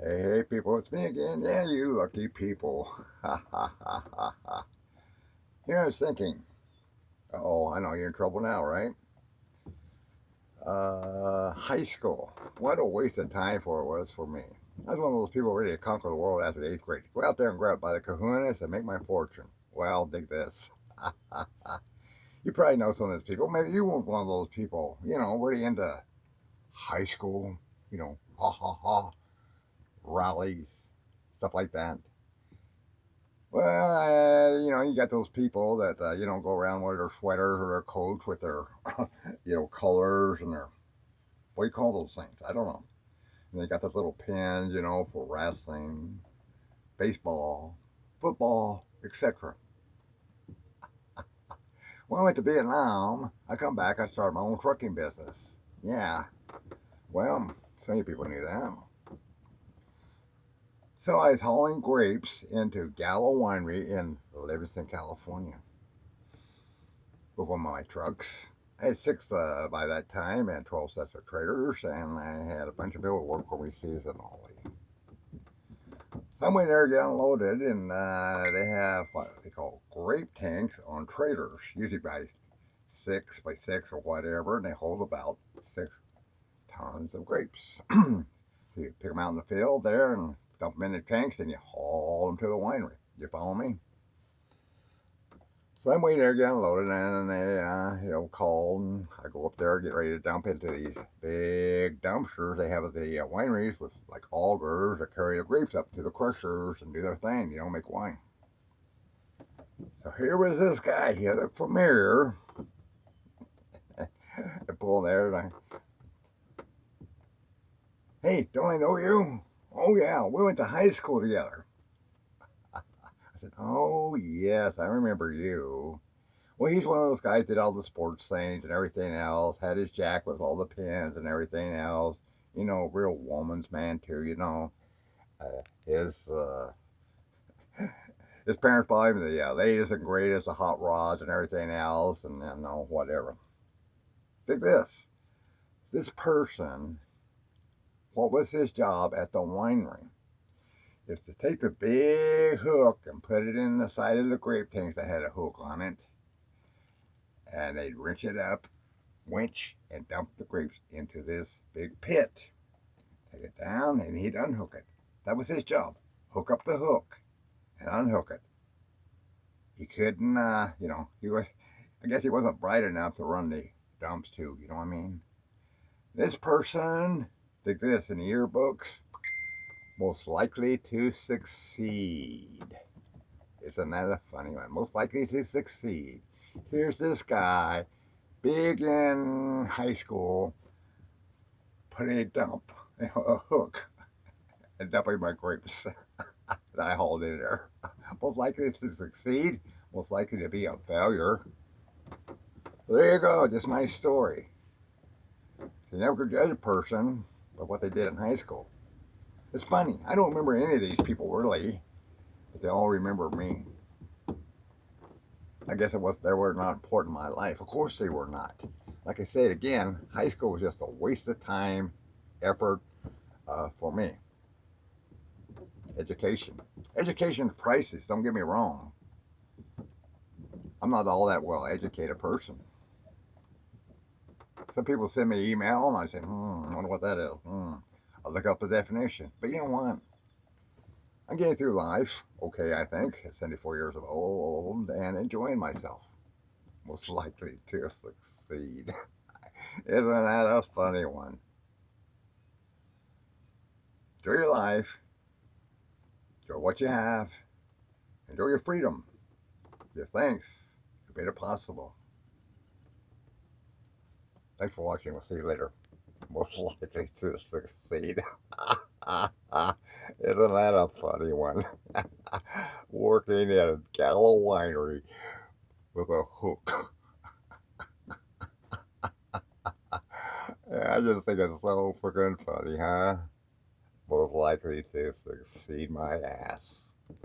Hey, people, it's me again. Yeah, you lucky people. Ha ha ha ha ha. Here I was thinking, oh, I know you're in trouble now, right? High school. What a waste of time for it was for me. I was one of those people ready to conquer the world after the eighth grade. Go out there and grab it by the kahunas and make my fortune. Well, dig this. You probably know some of those people. Maybe you weren't one of those people, really into high school, ha ha ha, rallies, stuff like that. Well, you got those people that go around with their sweaters or their coats with their colors and their what do you call those things? I don't know. And they got the little pins, for wrestling, baseball, football, etc. When I went to Vietnam, I come back, I started my own trucking business. Yeah, well, so many people knew that. So I was hauling grapes into Gallo Winery in Livingston, California, with one of my trucks. I had six by that time and 12 sets of traders, and I had a bunch of people work for me seasonally. So I went there, get unloaded, and they have what they call grape tanks on traders, usually by 6 by 6 or whatever, and they hold about 6 tons of grapes. So you pick them out in the field there and dump them in the tanks, and you haul them to the winery. You follow me? So I'm waiting there getting loaded, and they, call, and I go up there, get ready to dump into these big dumpsters they have at the wineries with like augers that carry the grapes up to the crushers and do their thing, make wine. So here was this guy. He looked familiar. I pull in there, and hey, don't I know you? Oh yeah, we went to high school together. I said, oh yes, I remember you. Well, he's one of those guys that did all the sports things and everything else. Had his jacket with all the pins and everything else. Real woman's man too. His his parents bought him the latest and greatest, the hot rods and everything else, and whatever. Think this. This person, what was his job at the winery? Is to take the big hook and put it in the side of the grape tanks that had a hook on it, and they'd wrench it up, winch, and dump the grapes into this big pit. Take it down, and he'd unhook it. That was his job. Hook up the hook and unhook it. He couldn't, he was, I guess he wasn't bright enough to run the dumps too, you know what I mean? This person, think this, in the yearbooks, most likely to succeed. Isn't that a funny one? Most likely to succeed. Here's this guy, big in high school, putting a hook, and dumping my grapes that I hauled in there. Most likely to succeed, most likely to be a failure. So there you go, just my story. You never could judge a person by what they did in high school. It's funny, I don't remember any of these people really, but they all remember me. I guess they were not important in my life. Of course they were not. Like I said again, high school was just a waste of time, effort for me. Education. Education's priceless, don't get me wrong. I'm not all that well educated person. Some people send me email and I say, I wonder what that is. I'll look up the definition. But you know what? I'm getting through life, okay, I think, at 74 years old, and enjoying myself. Most likely to succeed. Isn't that a funny one? Enjoy your life. Enjoy what you have. Enjoy your freedom. Give thanks. You made it possible. Thanks for watching. We'll see you later. Most likely to succeed. Isn't that a funny one? Working at a Gallo winery with a hook. I just think it's so freaking funny, huh? Most likely to succeed my ass.